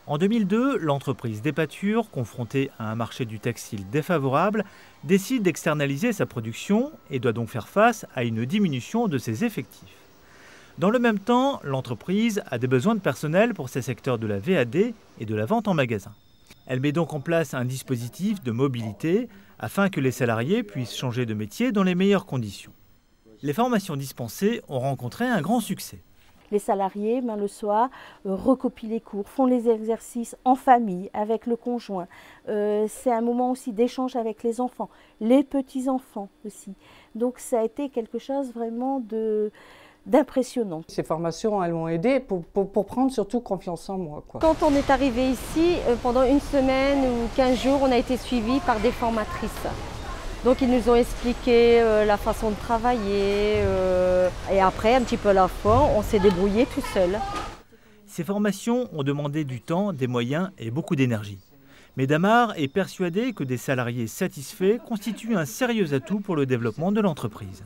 En 2002, l'entreprise Depature, confrontée à un marché du textile défavorable, décide d'externaliser sa production et doit donc faire face à une diminution de ses effectifs. Dans le même temps, l'entreprise a des besoins de personnel pour ses secteurs de la VAD et de la vente en magasin. Elle met donc en place un dispositif de mobilité afin que les salariés puissent changer de métier dans les meilleures conditions. Les formations dispensées ont rencontré un grand succès. Les salariés, le soir, recopient les cours, font les exercices en famille, avec le conjoint. C'est un moment aussi d'échange avec les enfants, les petits-enfants aussi. Donc ça a été quelque chose vraiment d'impressionnant. Ces formations, elles m'ont aidé pour prendre surtout confiance en moi, quoi. Quand on est arrivé ici, pendant une semaine ou 15 jours, on a été suivis par des formatrices. Donc ils nous ont expliqué la façon de travailler et après, un petit peu à la fois, on s'est débrouillé tout seul. Ces formations ont demandé du temps, des moyens et beaucoup d'énergie. Mais Damar est persuadé que des salariés satisfaits constituent un sérieux atout pour le développement de l'entreprise.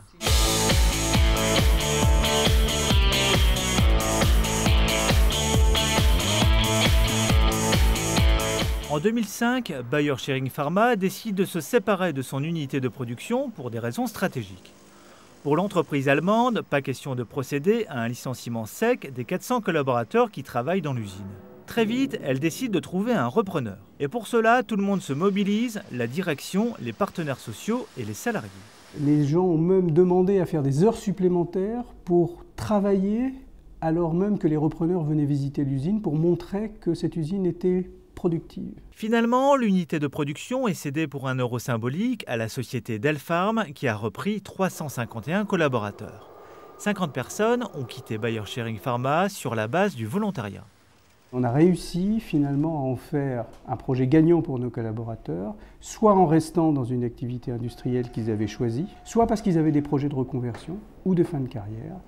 En 2005, Bayer Schering Pharma décide de se séparer de son unité de production pour des raisons stratégiques. Pour l'entreprise allemande, pas question de procéder à un licenciement sec des 400 collaborateurs qui travaillent dans l'usine. Très vite, elle décide de trouver un repreneur. Et pour cela, tout le monde se mobilise, la direction, les partenaires sociaux et les salariés. Les gens ont même demandé à faire des heures supplémentaires pour travailler, alors même que les repreneurs venaient visiter l'usine pour montrer que cette usine était productive. Finalement, l'unité de production est cédée pour un euro symbolique à la société Delpharm qui a repris 351 collaborateurs. 50 personnes ont quitté Bayer Schering Pharma sur la base du volontariat. On a réussi finalement à en faire un projet gagnant pour nos collaborateurs, soit en restant dans une activité industrielle qu'ils avaient choisie, soit parce qu'ils avaient des projets de reconversion ou de fin de carrière,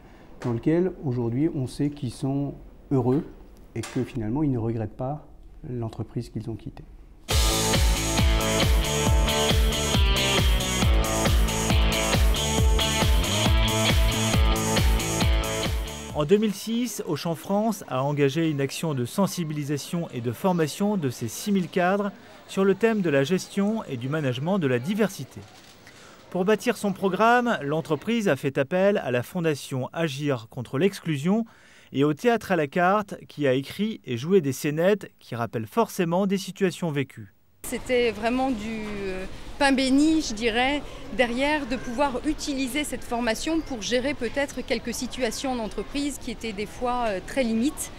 dans lesquels aujourd'hui on sait qu'ils sont heureux et que finalement ils ne regrettent pas l'entreprise qu'ils ont quittée. En 2006, Auchan France a engagé une action de sensibilisation et de formation de ses 6000 cadres sur le thème de la gestion et du management de la diversité. Pour bâtir son programme, l'entreprise a fait appel à la fondation Agir contre l'exclusion et au Théâtre à la carte qui a écrit et joué des scénettes qui rappellent forcément des situations vécues. C'était vraiment du pain béni, je dirais, derrière de pouvoir utiliser cette formation pour gérer peut-être quelques situations en entreprise qui étaient des fois très limites,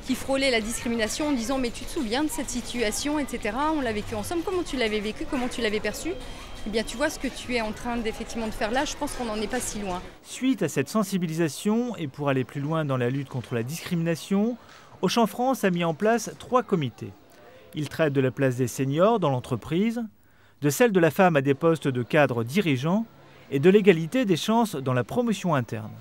qui frôlaient la discrimination en disant « mais tu te souviens de cette situation, etc. On l'a vécu ensemble, comment tu l'avais vécu, comment tu l'avais perçu ?» Eh bien, tu vois ce que tu es en train d'effectivement de faire là, je pense qu'on n'en est pas si loin. Suite à cette sensibilisation et pour aller plus loin dans la lutte contre la discrimination, Auchan France a mis en place 3 comités. Il traite de la place des seniors dans l'entreprise, de celle de la femme à des postes de cadres dirigeants et de l'égalité des chances dans la promotion interne.